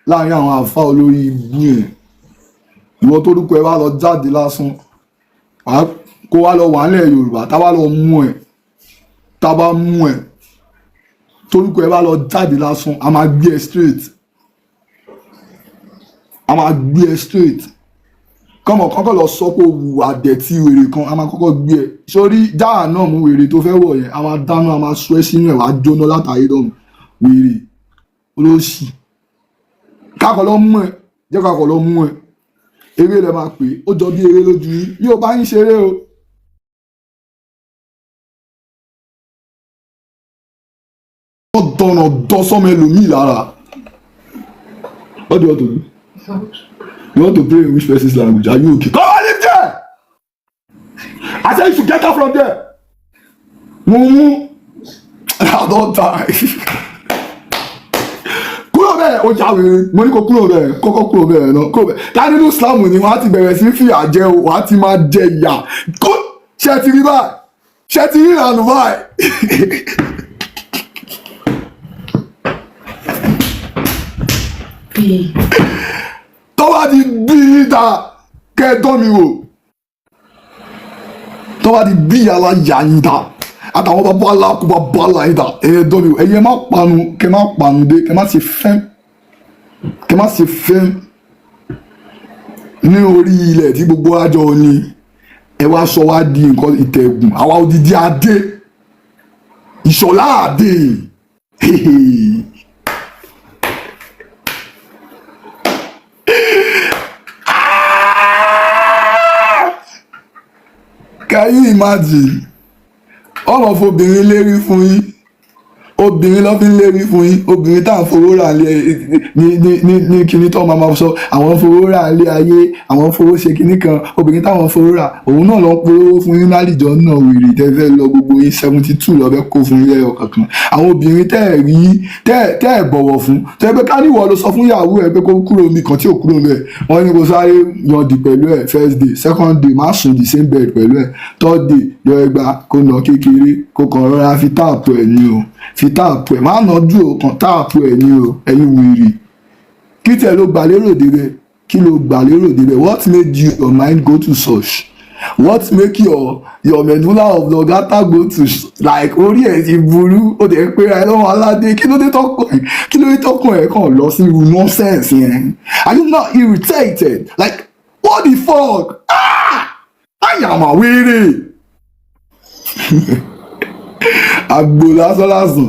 láàrin àwọn àfa olórí ibú yẹn ìwọ tó rúkọ ẹ wá lọ jáde lásán kó wá lọ wà nílẹ̀ Yorùbá tá bá lọ mú ẹ tá bá mú ẹ tó rúkọ ẹ bá lọ jáde lásán a máa gbé ẹ straight kọ́mọ kọ́kọ́ lọ sọ pé òwú àdẹ̀tí wèrè kan a máa kọ́kọ́ gbé ẹ sórí jáà náà mú wèrè tó fẹ́ wọ̀ yẹn a máa dáná a máa sọ ẹ́ sínú ẹ̀ wá jóná látàrí dọ̀mù wèrè olóṣì kákọ̀ lọ mú ẹ jẹ́ kákọ̀ lọ mú ẹ eré lẹ máa pè é ó jọ bí eré lójú yín yóò bá yín ṣeré o. wọ́n dọ̀nà dọ́sọ́mọ ẹlòmíì lára. What do you want to do? You want to pray in which person's language? Are you okay? Come on, lift it! I said you should get out from there. Mumu, I don't die. Kúrò bẹ́ẹ̀ ó já wèrè mo ní kó kúrò bẹ́ẹ̀ kọ́kọ́ kúrò bẹ́ẹ̀ náà kúrò bẹ́ẹ̀ ká nínú Islam ni wọ́n á ti bẹ̀rẹ̀ sí fìyà jẹ o wọ́n á ti máa jẹ ìyà kó ṣe ti rí báyìí ṣe ti rí ìlànà báyìí. Tó bá ti bí ìta kẹ́ ẹ tọ́ mi wò tó bá ti bí ìyàlá yà yín ta àtàwọn bàbá aláàkúbà bàlá yín ta ẹ̀yẹ tọ́ mi wò ẹ̀yẹ má panu kẹ́ má panu dé kẹ́ má ṣe fẹ́ ní orí ilẹ̀ tí gbogbo àjọ ni ẹ wá sọ wá di nǹkan ìtẹ̀gùn àwa odidi adé ìṣọ̀lá adé Can you imagine ọmọ fobìnrin lérí fún yín obìnrin ló fi ń lérí fún yín obìnrin tá à ń fowó rà ní kíní tó máa sọ àwọn fowó rà lé ayé àwọn fowó ṣe kíní kan obìnrin táwọn fowó rà òun náà lọ ń polówó fún yín lálìjọ náà wèrè tẹ́fẹ́ lọ gbogbo yín 72 lọ́fẹ́ kó fún yín lẹ́yọ kankan àwọn obìnrin tẹ́ ẹ̀ rí tẹ́ ẹ̀ bọ̀wọ̀ fún tẹ́ pé káníwọ̀ ló sọ fún ìyàwó ẹ̀ pé kó kúrò mi kan tí ò kúrò bẹ́ẹ̀ wọ́n ní kó sáré yọ̀dì pẹ̀lú ẹ̀ first day second day má sùn the same bed pẹ̀lú ẹ̀ third day yọ ẹgbà kó nà kékeré kó kàn rọra fi táàpù ẹ̀ ní o fi táàpù ẹ̀ máa nọ́jú o kàn táàpù ẹ̀ ní o ẹ̀yin wèrè kí tẹ̀ ló gbà lérò débẹ̀ kí ló gbà lérò débẹ̀ what made your mind go to such what make your medulla oblongata go to like orí ẹ̀ ti burú ó dẹ̀ pé ẹ lọ́wọ́ aládé kí ló dé tọkàn ẹ̀ kàn lọ sí irú nonsense yẹn are you not irritated like what the fuck àyàmà wèrè àgbò lásán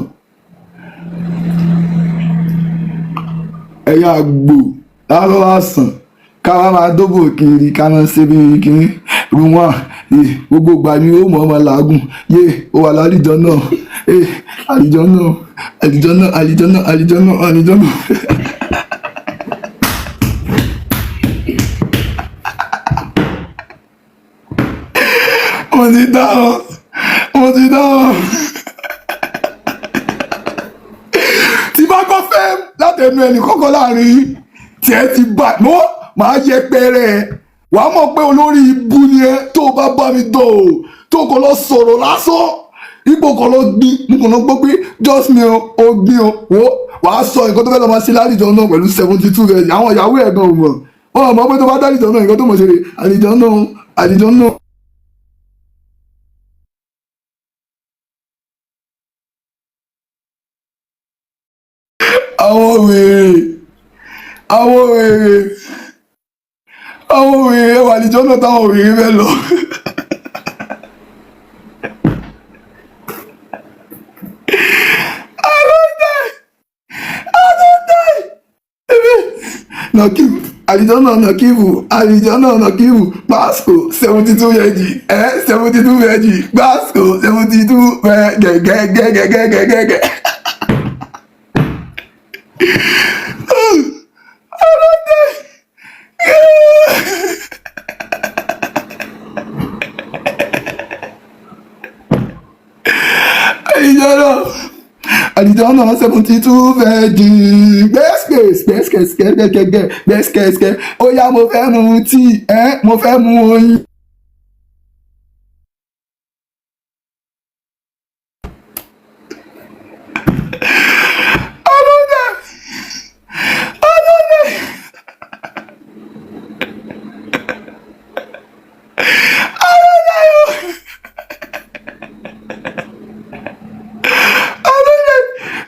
ẹ̀yà àgbò lásán káwá máa dóbò kiri káná síbi kiri rúwọ́n gbogbo ìgbà ni ó mọ̀ ọmọ làágùn yé ó wà lálìjọ náà àlìjọ náà àlìjọ náà àlìjọ náà àlìjọ náà àlìjọ náà. mo ti dáhùn tí bá kọ́ fẹ́ látẹnu ẹnì kọ́kọ́ láàrin tí ẹ ti bá mọ́ màá yẹpẹrẹ wà á mọ̀ pé olórí ibu ni ẹ tó bá bá mi dọ̀ o tó kọ́ lọ sọ̀rọ̀ lásán ipò kan lọ gbin mo kàn lọ gbọ́ pé just me o gbin o wo wà á sọ nǹkan tó fẹ́ lọ máa ṣe lálìjọ náà pẹ̀lú 72 verse àwọn ìyàwó ẹ̀ gan ò mọ̀ wọn mọ̀ pé tó bá dálìjọ náà nǹkan tó mọ̀ ṣe rè àlìjọ náà. àwọn wèrè wà níjọ́ náà táwọn wèrè fẹ́ lọ. Nàkíbù àlìjọ́nà nàkíbù gbàsó 72 vẹ́jì 72 vẹ́jì gbàsó 72 gẹ́gẹ́gẹ́gẹ́gẹ́gẹ́gẹ́. àlìjọ́nà 72 vẹ́jì gbẹ́sìkẹ́sìkẹ́ ó yá mo fẹ́ mu tíì mo fẹ́ mu oyin.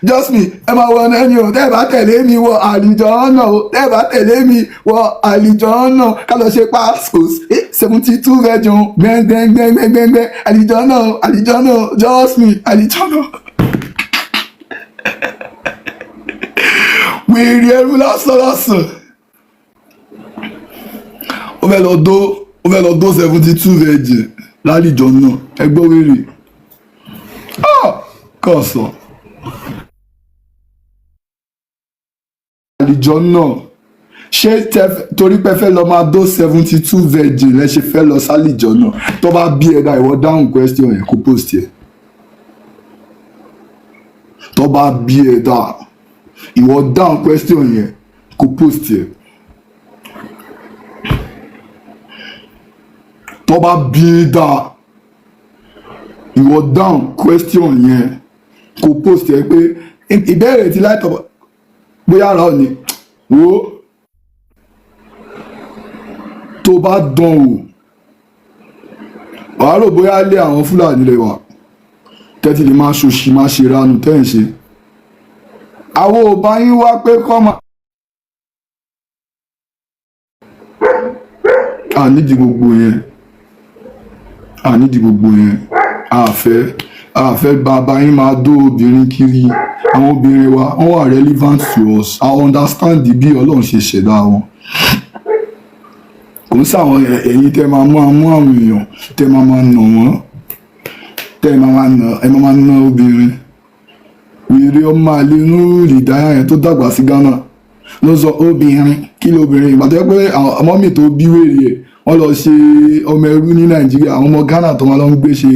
Just me ẹ máa wọ ẹni o tẹ́ ẹ bá tẹ̀lé mi wọ àlìjọ́nà o tẹ́ ẹ bá tẹ̀lé mi wọ àlìjọ́nà ká lọ ṣe pascos 72 version gbẹ́ngbẹ́ngbẹ́ngbẹ́ngbẹ́ àlìjọ́nà just me àlìjọ́nà. wèrè ẹrú lásán ó fẹ́ lọ dó 72 version lálìjọ́nà ẹgbọ́ wèrè àlìjọ́nà ṣé torí pé fẹ́ lọ máa dó 72 virgin lẹ ṣe fẹ́ lọ sálìjọ náà tó bá bí ẹ̀dá ìwọ dáhùn question yẹn kó post yẹ tó bá bí ẹ̀dá ìwọ dáhùn question yẹn kó post yẹ tó bá bí ẹ̀dá ìwọ dáhùn question yẹn kó post yẹ pé ìbéèrè ti láìtọ́ bóyá ara ò ní wo tó bá dán o wàá rò bóyá lé àwọn fúlàní lè wà tẹ́tí lè máa ṣòṣì máa ṣe ranù tẹ́yìn ṣe àwọn ò bá yín wá pé kọ́ máa. ànídìí gbogbo yẹn àfẹ́ bàbá yín máa dó obìnrin kiri àwọn obìnrin wa wọ́n wà relevant to us I understand bí Ọlọ́run ṣe ṣẹ̀dá wọn kò ń sáwọn ẹ̀yin tẹ́ máa mú àwọn èèyàn tẹ́ máa nà wọ́n tẹ́ máa ná obìnrin wèrè ọmọ àlè inú ìdáyà yẹn tó dàgbà sí Ghana ló sọ obìnrin kí lóbìnrin ìgbà tó yẹ pé ọmọ mi tó bí wèrè ẹ̀ wọ́n lọ ṣe ọmọ ẹrú ní Nàìjíríà àwọn ọmọ Ghana tó máa lọ ń gbé ṣe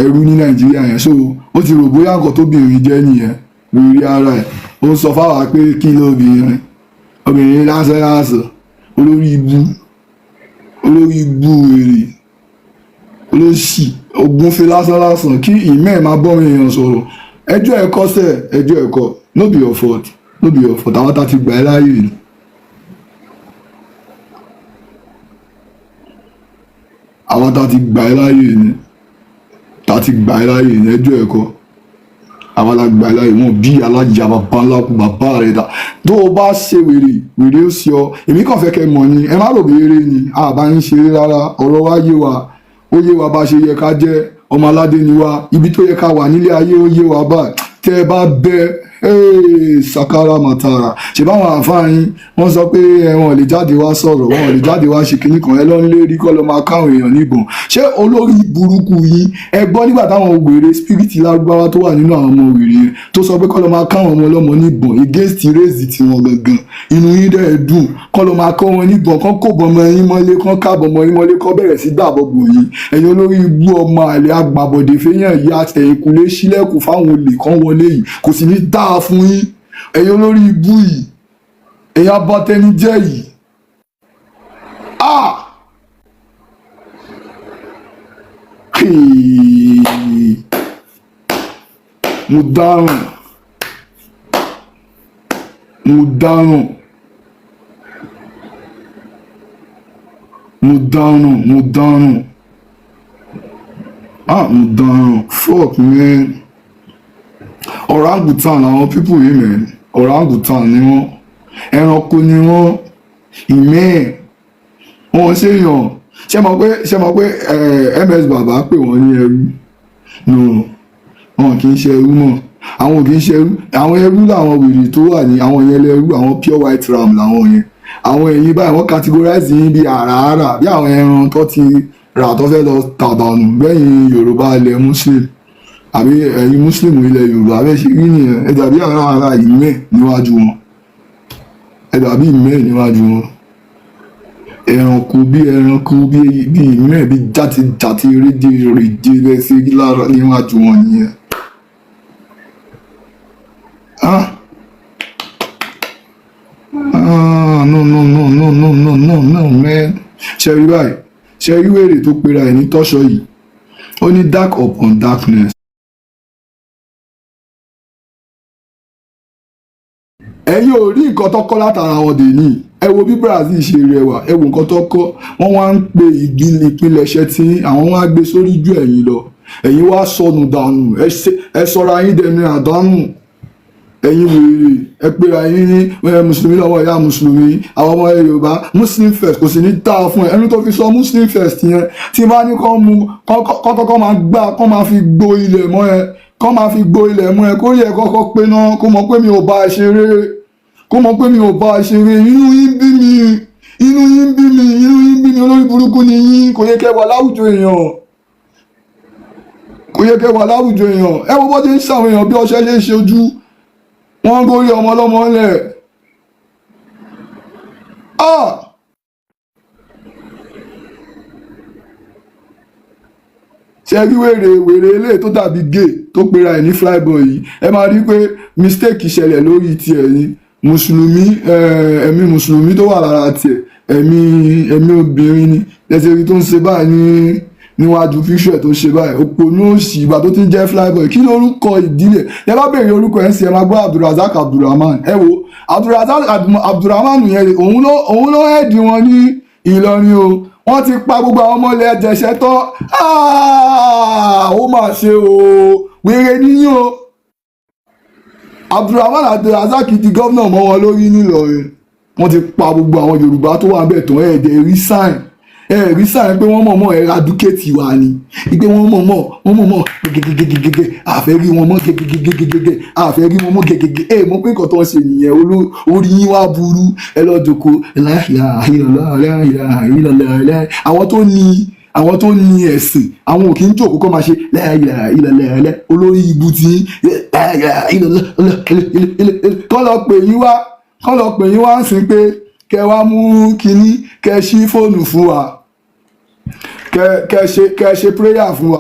ẹrú ní Nàìjíríà yẹn so ó ti rò bóyá nǹkan tóbìnrin jẹ́ nìyẹn wèrè ara ẹ̀ ó sọ fáwa pé kí lóbìnrin obìnrin lásán olórí ibu wèrè olóṣì ògúnfe lásán kí ìmẹ́ ẹ̀ máa bọ́ mi èèyàn sọ̀rọ̀ ẹjọ́ ẹ̀kọ́ no be your fault àwọn tá ti gbà ẹ́ láàyè ni. àwọn tá ti gbà ẹ́ láàyè ni ẹjọ́ ẹ̀kọ́ àwọn alágbà láyé wọn bí alájà bàbá ńlá kú bàbá rẹ dá tó o bá ṣe wèrè ó ṣe ọ èmi kàn fẹ́ kẹ́ mọ̀ ni ẹ má rò bí eré ni àbá ń ṣeré rárá ọ̀rọ̀ wa ó yé wa bá ṣe yẹ ká jẹ́ ọmọ aládé ni wa ibi tó yẹ ká wà nílé ayé ó yé wa báyìí tẹ́ ẹ bá bẹ sakara matara ṣe báwọn àǹfààní wọn sọ pé wọn lè jáde wá sọ̀rọ̀ wọn lè jáde wá ṣe kinní kan ẹ lọ ń lérí kọ́ ló máa káwọn èèyàn níbọn ṣé olórí burúkú yìí ẹ gbọ́ nígbà táwọn wèrè spiriti lárúbáwá tó wà nínú àwọn ọmọ wèrè yẹn tó sọ pé kọ́ ló máa káwọn ọmọ ọlọ́mọ níbọn against race tiwọn gangan inú yín dẹ̀ dùn kọ́ ló máa kọ́ wọn níbọn kọ́ kó bọ́mọ yín mọ́lé kọ́ káàbọ̀ ọmọ yín mọ́lé kọ́ bẹ̀rẹ̀ sí dàbọ̀ bò yín ẹ̀yin olórí ibú ọmọ àlè agbàbọ̀dé fẹ́yàn yìí àtẹ̀yìnkùlé sílẹ̀kùn fáwọn olè kan wọlé yìí kò sì ní dáa fún yín ẹ̀yin olórí ibú yìí ẹ̀yin abatẹnijẹ́ yìí mo dáràn fuck man orangutan àwọn people yìí man orangutan ni wọ́n ẹranko ni wọ́n ìmẹ́ẹ̀ wọ́n ṣèyàn ṣe mọ̀ pé ms bàbá pè wọ́n ní ẹrú no wọn kì í ṣe ẹrú mọ́ àwọn kì í ṣe ẹrú àwọn ẹrú làwọn wèrè tó wà ní àwọn yẹn lẹ́rú àwọn pure white ram làwọn yẹn àwọn èyí báyìí wọ́n categorize yín bí àràárà bí àwọn ẹran tó ti rà tó fẹ́ lọ tàdánù bẹ́yìn Yorùbá ilẹ̀ Muslim àbí ẹ̀yin Muslim ilẹ̀ Yorùbá bẹ́ẹ̀ ṣe rí nìyẹn ẹ dàbí ara ìmẹ́ níwájú wọn ẹranko bí ìmẹ́ bí játi rédè lẹ́sẹ̀ lára níwájú wọn nìyẹn. No man ṣe rí báyìí ṣe rí wèrè tó pera ẹ̀ ní tọ́ṣọ yìí ó ní dark upon darkness. ẹ̀yin ò rí nǹkan tó kọ́ látara wọn dè ní ẹ wo bí Brazil ṣe rẹwà ẹ wo nǹkan tó kọ́ wọ́n wá ń pe ìpilẹ̀ṣẹ̀ tí àwọn wá gbé sórí ju ẹ̀yin lọ ẹ̀yin wá sọnù dànù ẹ sọra yín dẹni àdánù ẹ̀yin wèrè ẹ pera yín ní mùsùlùmí lọ́wọ́ ìyá mùsùlùmí àwọn ọmọ Yorùbá Muslim first kò sì ní dáa fún ẹ ẹni tó fi sọ Muslim first yẹn tí bá ní kọ́ mu kọ́ máa gbá kọ́ máa fi gbó ilẹ̀ mọ́ ẹ kọ́ máa fi gbó ilẹ̀ mọ́ ẹ kó yẹ kọ́kọ́ pé náà kó mọ̀ pé mi ò bá ẹ ṣeré inú yín bí mi olórí burúkú ni yín kò yẹ kẹ́ wà láwùjọ èèyàn ẹ wo bó ti ń ṣàwọn èèyàn bí ọṣẹ ṣe ṣe ojú wọ́n górí ọmọ ọlọ́mọ ńlẹ̀ ah ṣe rí wèrè eléyìí tó dàbí gay tó pera ẹ̀ ní flyboy yìí ẹ máa rí pé mistake ṣẹlẹ̀ lórí tiẹ̀ ni mùsùlùmí ẹ̀mí mùsùlùmí tó wà lára tiẹ̀ ẹ̀mí obìnrin ni ẹsẹ̀ rí tó ń ṣe báyìí níwájú fíṣọ̀ tó ṣe báyìí òpònú òsì ìgbà tó ti ń jẹ́ flyboy kí lórúkọ ìdílé ẹ bá béèrè orúkọ ẹ̀ ń ṣe ẹ máa gbọ́ Abdulrasaq Abdulrahman ẹ wo Abdulrasaq Abdulrahman yẹn òun ló hẹ́ẹ̀dì wọn ní Ìlọrin o wọ́n ti pa gbogbo àwọn ọmọ ilẹ̀ ẹ̀jẹ̀ṣẹ̀ tán ó mà ṣe o wèrè níyìn o Abdulrahman Abdulrasaq di gómìnà mọ́ wọn lórí nílọrin wọ́n ti pa gbogbo àwọn Yorùbá tó wà bẹ́ẹ̀ tán ẹ̀ẹ́dẹ̀ rí sáìn pé wọ́n mọ̀ọ́mọ̀ eradicate wa ni pé wọ́n mọ̀ọ́mọ̀ gègègègègè àfẹ́ rí wọn mọ́ gègègègègè àfẹ́ rí wọn mọ́ gègègè mọ̀ pé nǹkan tó ń ṣe nìyẹn orí yín wá burú ẹ lọ jòkó àwọn tó ní ẹ̀sìn àwọn òkè ń jòkó kọ́ máa ṣe lẹ́ẹ̀lẹ́ olórí ibu tí kọ́ lọ pè yín wá ń sìn pé kẹ wá mú kinní kẹ ṣí fóònù fún wa kẹ ṣe prayer fún wa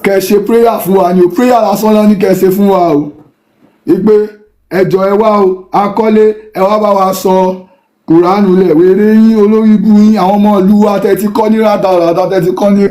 kẹ ṣe prayer fún wa ni o prayer lásán lọ ní kẹ ṣe fún wa o ìpè ẹjọ ẹ wá o akọ́lé ẹ wá bá wa sọ kùránù lẹ̀ wéré yín olórí ibú yín àwọn ọmọ ìlú wa tẹ́ ti kọ́ ní rádàràdà tẹ́ ti kọ́ ní.